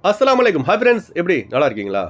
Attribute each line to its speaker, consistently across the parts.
Speaker 1: அஸ்ஸலாமு அலைக்கும். Hi friends, எப்படி நல்லா இருக்கீங்களா?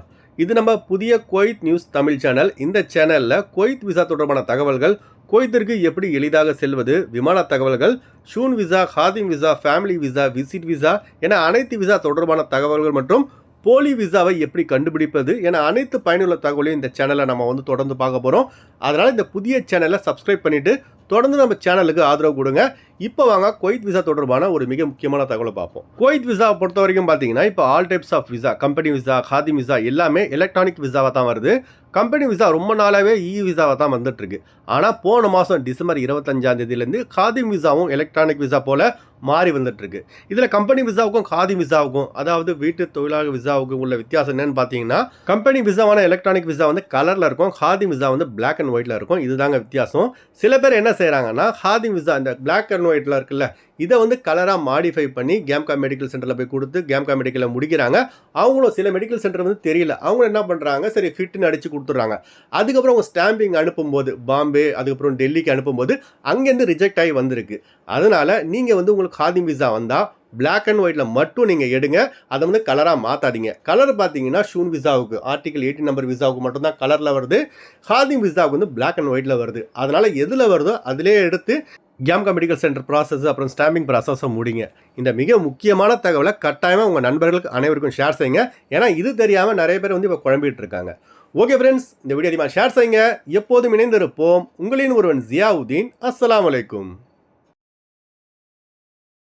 Speaker 1: இது நம்ம புதிய குவைத் நியூஸ் தமிழ் சேனல். இந்த சேனலில் குவைத் விசா தொடர்பான தகவல்கள், குவைத்திற்கு எப்படி எளிதாக செல்வது, விமான தகவல்கள், ஷூன் விசா, ஹாதிம் visa, family visa, visit visa என அனைத்து விசா தொடர்பான தகவல்கள் மற்றும் போலி விசாவை எப்படி கண்டுபிடிப்பது என அனைத்து பயனுள்ள தகவலையும் இந்த சேனலில் நம்ம தொடர்ந்து பார்க்க போகிறோம். அதனால் இந்த புதிய சேனலை சப்ஸ்கிரைப் பண்ணிவிட்டு தொடர்ந்து நம்ம சேனலுக்கு ஆதரவு கொடுங்க. இப்போ வாங்க குவைத் விசா தொடர்பான ஒரு மிக முக்கியமான தகவலை பார்ப்போம். குவைத் விசா பொறுத்த வரைக்கும் பார்த்தீங்கன்னா இப்போ all types of visa, company visa, ஹாதிம் விசா எல்லாமே எலக்ட்ரானிக் விசாவாக தான் வருது. கம்பெனி விசா ரொம்ப நாளாகவே விசாவாக தான் வந்துட்டுருக்கு. ஆனால் போன மாதம் டிசம்பர் 25ஆம் தேதியிலேருந்து ஹாதிம் விசாவும் எலக்ட்ரானிக் விசா போல் மாறி வந்துட்டுருக்கு. இதில் கம்பெனி விசாவுக்கும் ஹாதிம் விசாவுக்கும், அதாவது வீட்டு தொழிலாளர் விசாவுக்கும் உள்ள வித்தியாசம் என்னன்னு பார்த்தீங்கன்னா, கம்பெனி விசாவான எலக்ட்ரானிக் விசா கலரில் இருக்கும், ஹாதிம் விசா பிளாக் அண்ட் ஒயிட்டில் இருக்கும். இதுதாங்க வித்தியாசம். சில பேர் என்ன செய்கிறாங்கன்னா, ஹாதிம் விசா இந்த பிளாக் அண்ட் ஒயிட்டில் இருக்குல்ல, இதை கலராக மாடிஃபை பண்ணி கேம்கா மெடிக்கல் சென்டரில் போய் கொடுத்து கேம்கா மெடிக்கலில் முடிக்கிறாங்க. அவங்களும் சில மெடிக்கல் சென்டர் தெரியல, அவங்க என்ன பண்ணுறாங்க, சரி ஃபிட்டுன்னு அடித்து கொடுத்துட்றாங்க. அதுக்கப்புறம் அவங்க ஸ்டாம்பிங் அனுப்பும்போது பாம்பே, அதுக்கப்புறம் டெல்லிக்கு அனுப்பும்போது அங்கேருந்து ரிஜெக்ட் ஆகி வந்திருக்கு. அதனால் நீங்கள் உங்களுக்கு ஹாதிம் விசா வந்தால் பிளாக் அண்ட் ஒயிட்டில் மட்டும் நீங்கள் எடுங்க. அதை கலராக மாற்றாதீங்க. கலர் பார்த்தீங்கன்னா ஷூன் விசாவுக்கு ஆர்டிகல் 18 நம்பர் விசாவுக்கு மட்டும்தான் கலரில் வருது. ஹாதிம் விசாவுக்கு பிளாக் அண்ட் ஒயிட்டில் வருது. அதனால் எதில் வருதோ அதிலே எடுத்து கேம்கா மெடிக்கல் சென்டர் ப்ராசஸ் அப்புறம் ஸ்டாம்பிங் ப்ராசஸை முடிங்க. இந்த மிக முக்கியமான தகவலை கட்டாயமாக உங்கள் நண்பர்களுக்கு அனைவருக்கும் ஷேர் செய்யுங்க. ஏன்னா இது தெரியாமல் நிறைய பேர் இப்போ குழம்பிட்டு இருக்காங்க. ஓகே ஃப்ரெண்ட்ஸ், இந்த வீடியோ அதிகமாக ஷேர் செய்யுங்க. எப்போதும் இணைந்திருப்போம். உங்களின் ஒருவன் ஜியாவுதீன். அஸ்ஸலாமு அலைக்கும்.